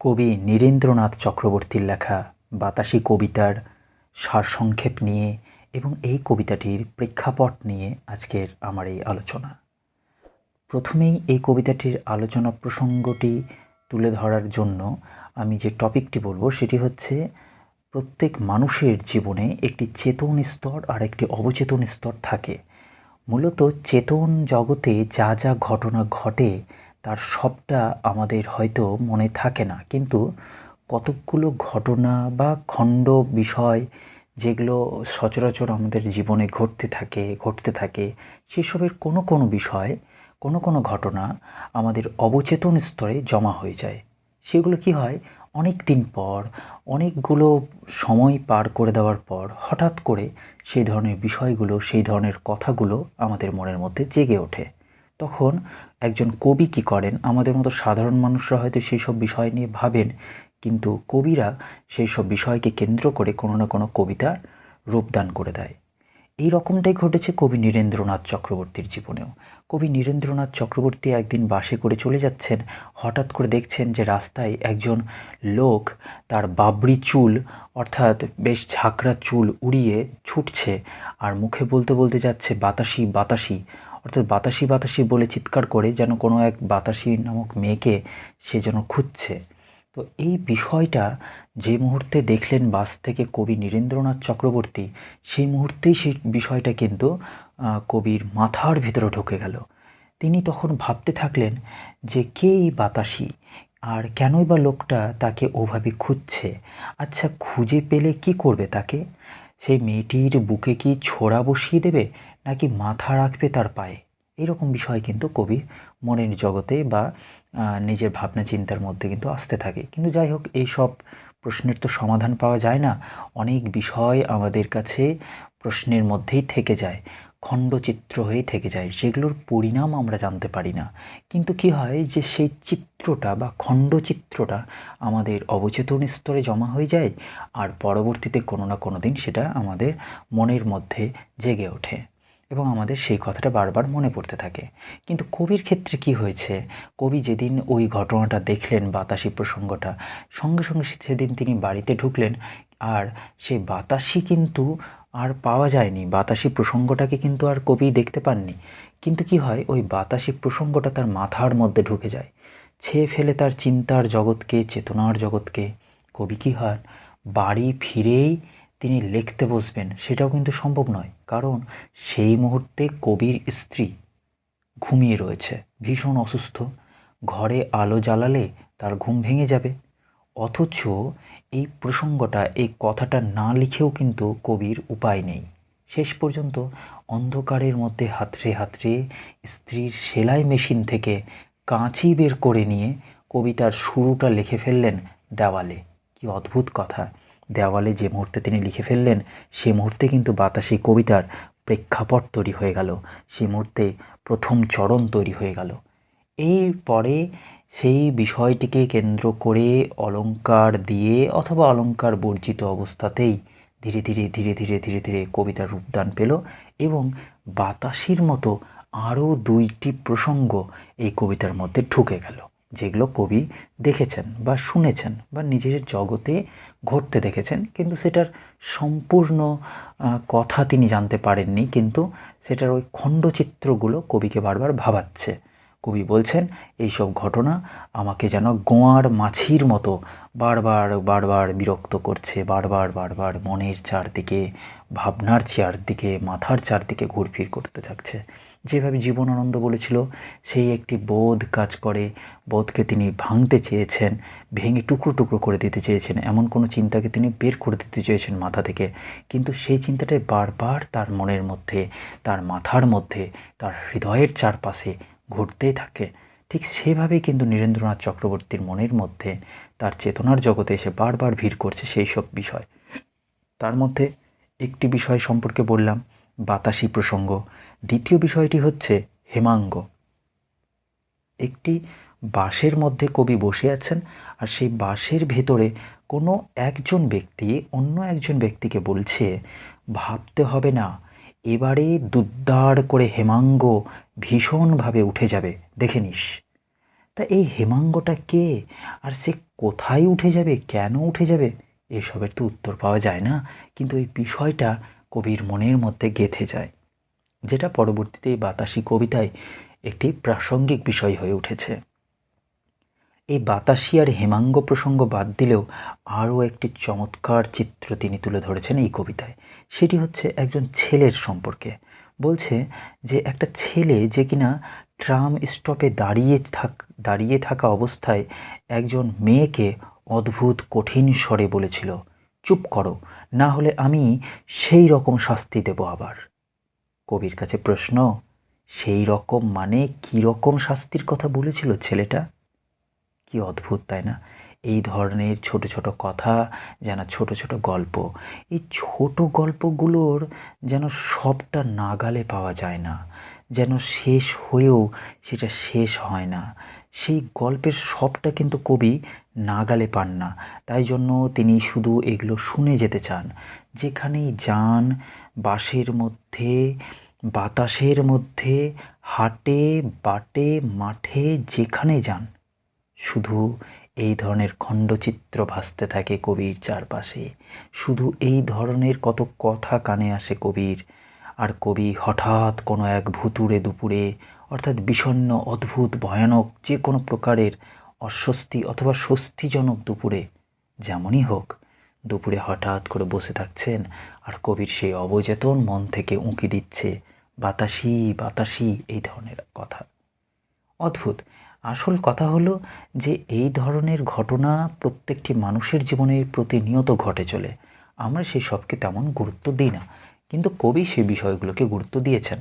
কবি নীরেন্দ্রনাথ চক্রবর্তীর লেখা বাতাসি কবিতার সারসংক্ষেপ নিয়ে এবং এই কবিতাটির প্রেক্ষাপট নিয়ে আজকের আমার এই আলোচনা। প্রথমেই এই কবিতাটির আলোচনা প্রসঙ্গটি তুলে ধরার জন্য আমি যে টপিকটি বলবো সেটি হচ্ছে প্রত্যেক মানুষের জীবনে একটি চেতন স্তর আর একটি অবচেতন স্তর থাকে। মূলত চেতন জগতে যা যা ঘটনা ঘটে তার সবটা আমাদের হয়তো মনে থাকে না, কিন্তু কতকগুলো ঘটনা বা খণ্ড বিষয় যেগুলো সচরাচর আমাদের জীবনে ঘটতে থাকে সেসবের কোনো বিষয়, কোনো ঘটনা আমাদের অবচেতন স্তরে জমা হয়ে যায়। সেগুলো কি হয়, অনেক দিন পর, অনেকগুলো সময় পার করে দেওয়ার পর হঠাৎ করে সেই ধরনের বিষয়গুলো, সেই ধরনের কথাগুলো আমাদের মনের মধ্যে জেগে ওঠে। তখন একজন কবি কী করেন, আমাদের মতো সাধারণ মানুষরা হয়তো সেই সব বিষয় নিয়ে ভাবেন, কিন্তু কবিরা সেই সব বিষয়কে কেন্দ্র করে কোনো না কোনো কবিতার রূপদান করে দেয়। এই রকমটাই ঘটেছে কবি নীরেন্দ্রনাথ চক্রবর্তীর জীবনেও। কবি নীরেন্দ্রনাথ চক্রবর্তী একদিন বাসে করে চলে যাচ্ছেন, হঠাৎ করে দেখছেন যে রাস্তায় একজন লোক তার বাবরি চুল, অর্থাৎ বেশ ঝাঁকড়া চুল উড়িয়ে ছুটছে আর মুখে বলতে বলতে যাচ্ছে বাতাসি বাতাসি, অর্থাৎ বাতাসি বাতাসি বলে চিৎকার করে যেন কোনো এক বাতাসি নামক মেয়েকে সে যেন খুঁজছে। তো এই বিষয়টা যে মুহূর্তে দেখলেন বাস থেকে কবি নীরেন্দ্রনাথ চক্রবর্তী, সেই মুহূর্তেই সেই বিষয়টা কিন্তু কবির মাথার ভিতরে ঢুকে গেল। তিনি তখন ভাবতে থাকলেন যে কে এই বাতাসি, আর কেনই বা লোকটা তাকে ওভাবে খুঁজছে। আচ্ছা, খুঁজে পেলে কি করবে তাকে? সেই মেয়েটির বুকে কি ছোরা বসিয়ে দেবে, নাকি মাথা রাখবে তার পায়ে? এরকম বিষয় কিন্তু কবি মনের জগতে বা নিজের ভাবনা চিন্তার মধ্যে কিন্তু আসতে থাকে। কিন্তু যাই হোক, এই সব প্রশ্নের তো সমাধান পাওয়া যায় না। অনেক বিষয় আমাদের কাছে প্রশ্নের মধ্যেই থেকে যায়, খণ্ডচিত্র হয়ে থেকে যায়, সেগুলোর পরিণাম আমরা জানতে পারি না। কিন্তু কি হয় যে সেই চিত্রটা বা খণ্ডচিত্রটা আমাদের অবচেতন স্তরে জমা হয়ে যায়, আর পরবর্তীতে কোনো না কোনো দিন সেটা আমাদের মনের মধ্যে জেগে ওঠে এবং আমাদের সেই কথাটা বারবার মনে পড়তে থাকে। কিন্তু কবির ক্ষেত্রে কি হয়েছে, কবি যেদিন ওই ঘটনাটা দেখলেন, বাতাসি প্রসঙ্গটা, সঙ্গে সঙ্গে সেদিন তিনি বাড়িতে ঢুকলেন, আর সেই বাতাসি কিন্তু আর পাওয়া যায়নি, বাতাসি প্রসঙ্গটাকে কিন্তু আর কবি দেখতে পাননি। কিন্তু কি হয়, ওই বাতাসি প্রসঙ্গটা তার মাথার মধ্যে ঢুকে যায়, ছেয়ে ফেলে তার চিন্তার জগৎকে, চেতনার জগৎকে। কবি কী হয়, বাড়ি ফিরেই তিনি লিখতে বসবেন সেটাও কিন্তু সম্ভব নয়, কারণ সেই মুহূর্তে কবির স্ত্রী ঘুমিয়ে রয়েছে, ভীষণ অসুস্থ। ঘরে আলো জ্বালালে তার ঘুম ভেঙে যাবে। অথচ এই প্রসঙ্গটা, এই কথাটা না লিখেও কিন্তু কবির উপায় নেই। শেষ পর্যন্ত অন্ধকারের মধ্যে হাতড়ে স্ত্রীর সেলাই মেশিন থেকে কাঁচি বের করে নিয়ে কবিতার শুরুটা লিখে ফেললেন দেওয়ালে। কি অদ্ভুত কথা! দেওয়ালে যে মুহূর্তে তিনি লিখে ফেললেন, সে মুহূর্তে কিন্তু বাতাসি কবিতার প্রেক্ষাপট তৈরি হয়ে গেল, সে মুহূর্তে প্রথম চরণ তৈরি হয়ে গেল। এরপরে সেই বিষয়টিকে কেন্দ্র করে অলংকার দিয়ে অথবা অলংকার বর্জিত অবস্থাতেই ধীরে ধীরে কবিতার রূপদান পেল, এবং বাতাসির মতো আরও 2টি প্রসঙ্গ এই কবিতার মধ্যে ঢুকে গেল, যেগুলো কবি দেখেছেন বা শুনেছেন বা নিজের জগতে ঘটতে দেখেছেন, কিন্তু সেটার সম্পূর্ণ কথা তিনি জানতে পারেননি, কিন্তু সেটার ওই খণ্ডচিত্রগুলো কবিকে বারবার ভাবাচ্ছে। কবি বলছেন, এইসব ঘটনা আমাকে যেন গোয়ার মাছির মতো বারবার বিরক্ত করছে, বারবার মনের চারদিকে, ভাবনার চারদিকে, মাথার চারদিকে ঘুরফির করতে থাকছে। যেভাবে জীবনানন্দ বলেছিল, সেই একটি বোধ কাজ করে, বোধকে তিনি ভাঙতে চেয়েছেন, ভেঙে টুকরো করে দিতে চেয়েছেন, এমন কোনো চিন্তাকে তিনি বের করে দিতে চেয়েছেন মাথা থেকে, কিন্তু সেই চিন্তাটাই বারবার তার মনের মধ্যে, তার মাথার মধ্যে, তার হৃদয়ের চারপাশে ঘুরতেই থাকে। ঠিক সেভাবেই কিন্তু নীরেন্দ্রনাথ চক্রবর্তীর মনের মধ্যে, তার চেতনার জগতে এসে বারবার ভিড় করছে সেই সব বিষয়। তার মধ্যে একটি বিষয় সম্পর্কে বললাম, বাতাসি প্রসঙ্গ। দ্বিতীয় বিষয়টি হচ্ছে হেমাঙ্গ। একটি বাসের মধ্যে কবি বসে আছেন, আর সেই বাসের ভেতরে কোনো একজন ব্যক্তি অন্য একজন ব্যক্তিকে বলছে, ভাবতে হবে না, এবারে দুদ্দার করে হেমাঙ্গ ভীষণভাবে উঠে যাবে, দেখে নিস। তা এই হেমাঙ্গটা কে, আর সে কোথায় উঠে যাবে, কেন উঠে যাবে, এসবের তো উত্তর পাওয়া যায় না, কিন্তু এই বিষয়টা কবির মনের মধ্যে গেঁথে যায়, যেটা পরবর্তীতে এই বাতাসি কবিতায় একটি প্রাসঙ্গিক বিষয় হয়ে উঠেছে। এই বাতাসি আর হেমাঙ্গ প্রসঙ্গ বাদ দিলেও আরও একটি চমৎকার চিত্র তিনি তুলে ধরেছেন এই কবিতায়। সেটি হচ্ছে একজন ছেলের সম্পর্কে। বলছে যে একটা ছেলে যে কিনা ট্রাম স্টপে দাঁড়িয়ে থাকা অবস্থায় একজন মেয়েকে অদ্ভুত কঠিন স্বরে বলেছিল, চুপ করো, না হলে আমি সেই রকম শাস্তি দেব আবার। কবির কাছে প্রশ্ন, সেই রকম মানে কী রকম শাস্তির কথা বলেছিল ছেলেটা? কি অদ্ভুত, তাই না? এই ধরনের ছোট ছোট কথা, যেন ছোট ছোট গল্প, এই ছোট গল্পগুলোর যেন সবটা নাগালে পাওয়া যায় না, যেন শেষ হয়েও সেটা শেষ হয় না। সেই গল্পের সবটা কিন্তু কবি নাগালে পান না, তাই জন্য তিনি শুধু এগুলো শুনে যেতে চান। যেখানেই যান, বাঁশের মধ্যে, বাতাসের মধ্যে, হাটে বাটে মাঠে, যেখানে যান শুধু এই ধরনের খণ্ডচিত্র ভাসতে থাকে কবির চারপাশে, শুধু এই ধরনের কত কথা কানে আসে কবির। আর কবি হঠাৎ কোনো এক ভুতুড়ে দুপুরে, অর্থাৎ বিষণ্ণ, অদ্ভুত, ভয়ানক যে কোনো প্রকারের অস্বস্তি অথবা স্বস্তিজনক দুপুরে, যেমনই হোক, দুপুরে হঠাৎ করে বসে থাকছেন আর কবির সেই অবচেতন মন থেকে উঁকি দিচ্ছে বাতাসি বাতাসি এই ধরনের কথা। অদ্ভুত। আসল কথা হলো যে এই ধরনের ঘটনা প্রত্যেকটি মানুষের জীবনে প্রতিনিয়ত ঘটে চলে, আমরা সেই সবকে তেমন গুরুত্ব দিই না, কিন্তু কবি সেই বিষয়গুলোকে গুরুত্ব দিয়েছেন।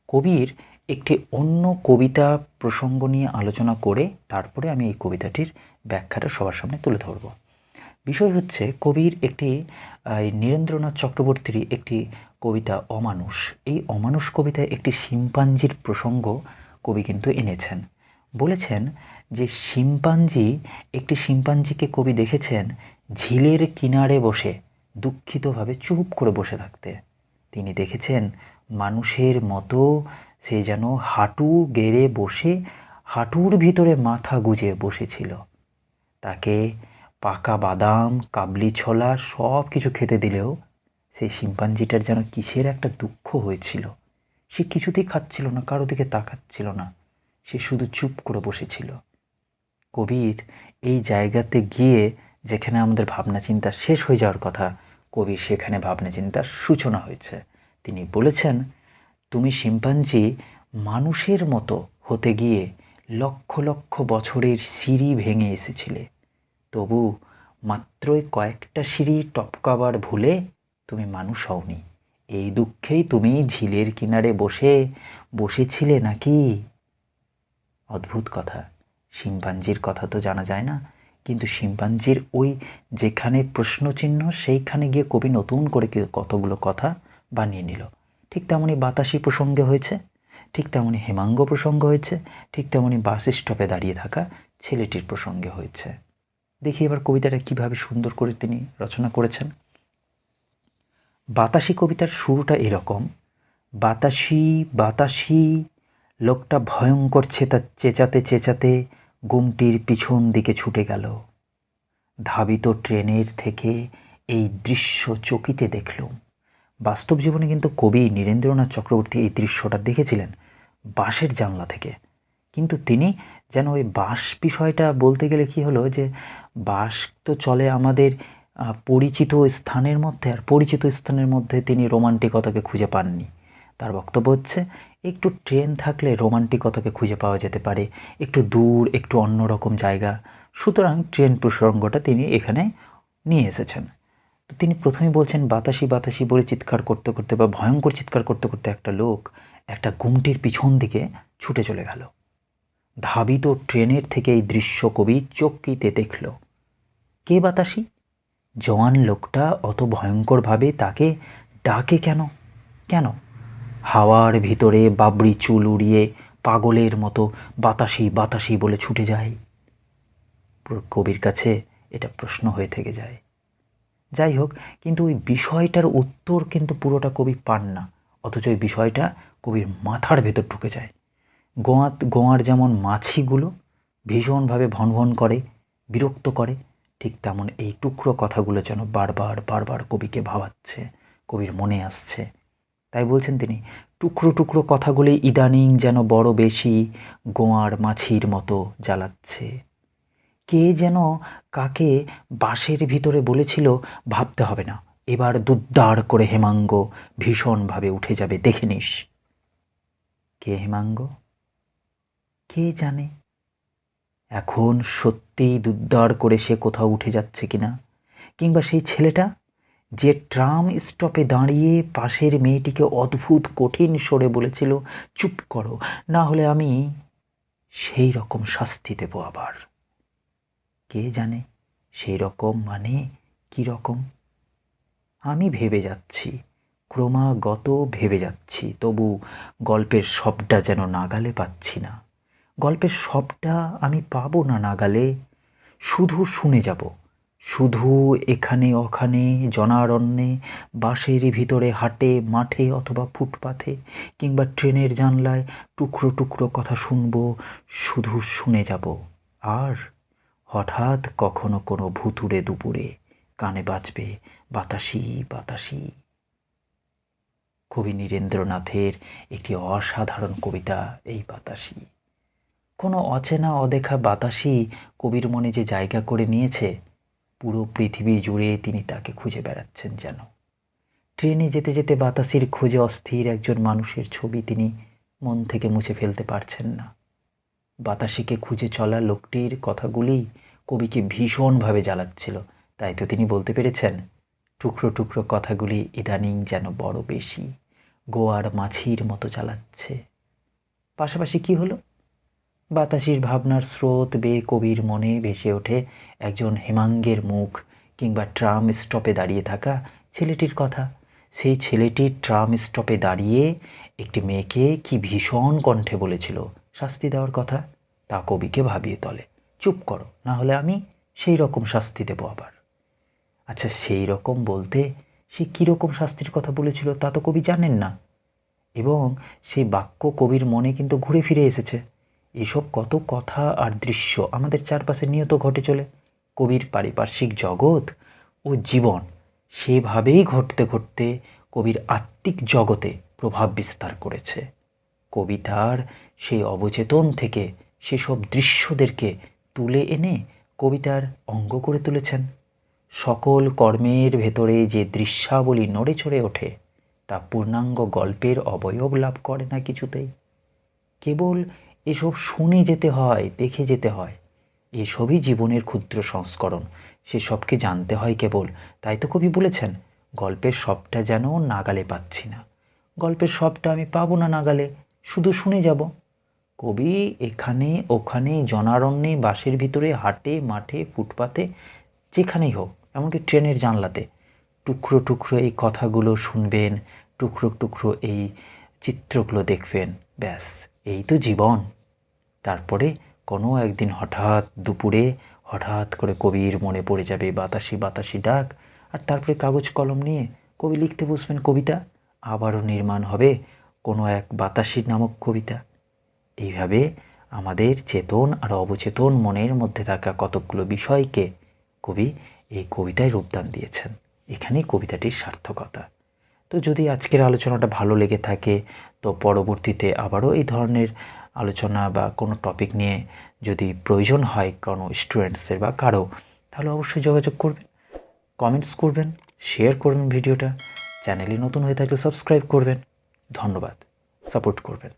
কবির একটি অন্য কবিতা প্রসঙ্গ নিয়ে আলোচনা করে তারপরে আমি এই কবিতাটির ব্যাখ্যাটা সবার সামনে তুলে ধরব। বিষয় হচ্ছে কবির একটি নীরেন্দ্রনাথ চক্রবর্তীর একটি কবিতা অমানুষ। এই অমানুষ কবিতায় একটি শিম্পাঞ্জির প্রসঙ্গ কবি কিন্তু এনেছেন। বলেছেন যে একটি শিম্পাঞ্জিকে কবি দেখেছেন ঝিলের কিনারে বসে দুঃখিতভাবে চুপ করে বসে থাকতে। তিনি দেখেছেন মানুষের মতো সে যেন হাঁটু গেড়ে বসে হাঁটুর ভিতরে মাথা গুজে বসেছিল। তাকে পাকা বাদাম, কাবলি ছোলা সব কিছু খেতে দিলেও সেই শিম্পাঞ্জিটার যেন কিসের একটা দুঃখ হয়েছিল। সে কিছুতেই খাচ্ছিল না, কারো দিকে তাকাচ্ছিল না, সে শুধু চুপ করে বসেছিল। কবির এই জায়গাতে গিয়ে, যেখানে আমাদের ভাবনা চিন্তা শেষ হয়ে যাওয়ার কথা, কবির সেখানে ভাবনা চিন্তার সূচনা হয়েছে। তিনি বলেছেন, তুমি শিম্পাঞ্জি মানুষের মতো হতে গিয়ে লক্ষ লক্ষ বছরের সিঁড়ি ভেঙে এসেছিলে, তবু মাত্রই কয়েকটা সিঁড়ি টপকাবার ভুলে তুমি মানুষ হওনি। এই দুঃখেই তুমি ঝিলের কিনারে বসেছিলে নাকি? অদ্ভুত কথা। শিম্পাঞ্জির কথা তো জানা যায় না, কিন্তু শিম্পাঞ্জির ওই যেখানে প্রশ্নচিহ্ন সেইখানে গিয়ে কবি নতুন করে কতগুলো কথা বানিয়ে নিল। ঠিক তেমনই বাতাসি প্রসঙ্গে হয়েছে, ঠিক তেমনই হেমাঙ্গ প্রসঙ্গ হয়েছে, ঠিক তেমনই বাস স্টপে দাঁড়িয়ে থাকা ছেলেটির প্রসঙ্গে হয়েছে। দেখি এবার কবিতাটা কিভাবে সুন্দর করে তিনি রচনা করেছেন। বাতাসি কবিতার শুরুটা এরকম, বাতাসি বাতাসি, লোকটা ভয়ঙ্কর চেঁচাতে চেঁচাতে গুমটির পিছন দিকে ছুটে গেল। ধাবিত ট্রেনের থেকে এই দৃশ্য চকিতে দেখলুম। বাস্তব জীবনে কিন্তু কবি নীরেন্দ্রনাথ চক্রবর্তী এই দৃশ্যটা দেখেছিলেন বাঁশের জানলা থেকে, কিন্তু তিনি যেন ওই বাঁশ বিষয়টা বলতে গেলে কি হলো, যে বাঁশ তো চলে আমাদের পরিচিত স্থানের মধ্যে, আর পরিচিত স্থানের মধ্যে তিনি রোমান্টিকতাকে খুঁজে পাননি। তার বক্তব্য হচ্ছে একটু ট্রেন থাকলে রোমান্টিকতাকে খুঁজে পাওয়া যেতে পারে, একটু দূর, একটু অন্যরকম জায়গা, সুতরাং ট্রেন প্রসঙ্গটা তিনি এখানে নিয়ে এসেছেন। তো তিনি প্রথমেই বলছেন বাতাসি বাতাসি বলে চিৎকার করতে করতে বা ভয়ঙ্কর চিৎকার করতে করতে একটা লোক একটা গুমটির পিছন দিকে ছুটে চলে গেল। ধাবিত ট্রেনের থেকে এই দৃশ্য কবি চকিতে দেখল। কে বাতাসি? জওয়ান লোকটা অত ভয়ঙ্করভাবে তাকে ডাকে কেন? কেন হাওয়ার ভিতরে বাবরি চুল উড়িয়ে পাগলের মতো বাতাসি বাতাসি বলে ছুটে যায়? কবির কাছে এটা প্রশ্ন হয়ে থেকে যায়। যাই হোক, কিন্তু ওই বিষয়টার উত্তর কিন্তু পুরোটা কবি পান না, অথচ ওই বিষয়টা কবির মাথার ভেতর ঢুকে যায়। গোয়ার যেমন মাছিগুলো ভীষণভাবে ভনভন করে, বিরক্ত করে, ঠিক তেমন এই টুকরো কথাগুলো যেন বারবার বারবার কবিকে ভাবাচ্ছে, কবির মনে আসছে। তাই বলছেন তিনি, টুকরো টুকরো কথাগুলি ইদানিং যেন বড় বেশি গোয়ার মাছির মতো জ্বালাচ্ছে। কে যেন কাকে বাঁশের ভিতরে বলেছিল, ভাবতে হবে না, এবার দুদ্দার করে হেমাঙ্গ ভীষণভাবে উঠে যাবে, দেখে নিস। কে হেমাঙ্গ? কে জানে এখন সত্যিই দুদ্দার করে সে কোথাও উঠে যাচ্ছে কিনা। কিংবা সেই ছেলেটা যে ট্রাম স্টপে দাঁড়িয়ে পাশের মেয়েটিকে অদ্ভুত কঠিন স্বরে বলেছিল, চুপ করো, না হলে আমি সেই রকম শাস্তি দেব আবার। কে জানে সেই রকম মানে কি রকম? আমি ভেবে যাচ্ছি, ক্রমাগত ভেবে যাচ্ছি, তবু গল্পের সবটা যেন নাগালে পাচ্ছি না। গল্পের সবটা আমি পাবো না নাগালে, শুধু শুনে যাব, শুধু এখানে ওখানে জনারণ্যে, বাসের ভিতরে, হাটে, মাঠে অথবা ফুটপাথে কিংবা ট্রেনের জানলায় টুকরো টুকরো কথা শুনবো, শুধু শুনে যাব। আর হঠাৎ কখনো কোনো ভুতুড়ে দুপুরে কানে বাজবে বাতাসি বাতাসি। কবি নীরেন্দ্রনাথের একটি অসাধারণ কবিতা এই বাতাসি। কোনো অচেনা অদেখা বাতাসি কবির মনে যে জায়গা করে নিয়েছে, পুরো পৃথিবী জুড়ে তিনি তাকে খুঁজে বেড়াচ্ছেন যেন। ট্রেনে যেতে যেতে বাতাসির খোঁজে অস্থির একজন মানুষের ছবি তিনি মন থেকে মুছে ফেলতে পারছেন না। বাতাসিকে খুঁজে চলা লোকটির কথাগুলি কবিকে ভীষণভাবে জ্বালাচ্ছিল, তাই তো তিনি বলতে পেরেছেন, টুকরো টুকরো কথাগুলি ইদানিং যেন বড় বেশি গোয়ার মাছির মতো জ্বালাচ্ছে। পাশাপাশি কি হলো? বাতাসির ভাবনার স্রোত বেয়ে কবির মনে ভেসে ওঠে একজন হেমাঙ্গের মুখ, কিংবা ট্রাম স্টপে দাঁড়িয়ে থাকা ছেলেটির কথা। সেই ছেলেটির ট্রাম স্টপে দাঁড়িয়ে একটি মেয়েকে কি ভীষণ কণ্ঠে বলেছিল শাস্তি দেওয়ার কথা, তা কবিকে ভাবিয়ে তোলে। চুপ করো, না হলে আমি সেই রকম শাস্তি দেব আবার। আচ্ছা, সেই রকম বলতে সে কীরকম শাস্তির কথা বলেছিল তা তো কবি জানেন না, এবং সেই বাক্য কবির মনে কিন্তু ঘুরে ফিরে এসেছে। এসব কত কথা আর দৃশ্য আমাদের চারপাশে নিয়ত ঘটে চলে। কবির পারিপার্শ্বিক জগৎ ও জীবন সেভাবেই ঘটতে ঘটতে কবির আত্মিক জগতে প্রভাব বিস্তার করেছে। কবিতার সেই অবচেতন থেকে সেসব দৃশ্যদেরকে তুলে এনে কবিতার অঙ্গ করে তুলেছেন। সকল কর্মের ভেতরে যে দৃশ্যাবলী নড়ে চড়ে ওঠে, তা পূর্ণাঙ্গ গল্পের অবয়ব লাভ করে না কিছুতেই। কেবল এসব শুনে যেতে হয়, দেখে যেতে হয়। এসবই জীবনের ক্ষুদ্র সংস্করণ, সেসবকে জানতে হয় কেবল। তাই তো কবি বলেছেন, গল্পের সবটা যেন নাগালে পাচ্ছি না। গল্পের সবটা আমি পাবো না নাগালে, শুধু শুনে যাব। কবি এখানে ওখানে জনারণ্যে, বাসের ভিতরে, হাটে, মাঠে, ফুটপাতে, যেখানেই হোক, এমনকি ট্রেনের জানলাতে টুকরো টুকরো এই কথাগুলো শুনবেন, টুকরো টুকরো এই চিত্রগুলো দেখবেন। ব্যাস, এই তো জীবন। তারপরে কোনো একদিন হঠাৎ দুপুরে হঠাৎ করে কবির মনে পড়ে যাবে বাতাসি বাতাসি ডাক, আর তারপরে কাগজ কলম নিয়ে কবি লিখতে বসবেন কবিতা। আবারও নির্মাণ হবে কোনো এক বাতাসি নামক কবিতা। এইভাবে আমাদের চেতন আর অবচেতন মনের মধ্যে থাকা কতকগুলো বিষয়কে কবি এই কবিতায় রূপদান দিয়েছেন। এখানেই কবিতাটির সার্থকতা। তো যদি আজকের আলোচনাটা ভালো লেগে থাকে, তো পরবর্তীতে আবারও এই ধরনের আলোচনা বা কোনো টপিক নিয়ে যদি প্রয়োজন হয় কোনো স্টুডেন্টসের বা কারো, তাহলে অবশ্যই যোগাযোগ করবেন, কমেন্টস করবেন, শেয়ার করবেন ভিডিওটা। চ্যানেলে নতুন হয়ে থাকলে সাবস্ক্রাইব করবেন। ধন্যবাদ, সাপোর্ট করবেন।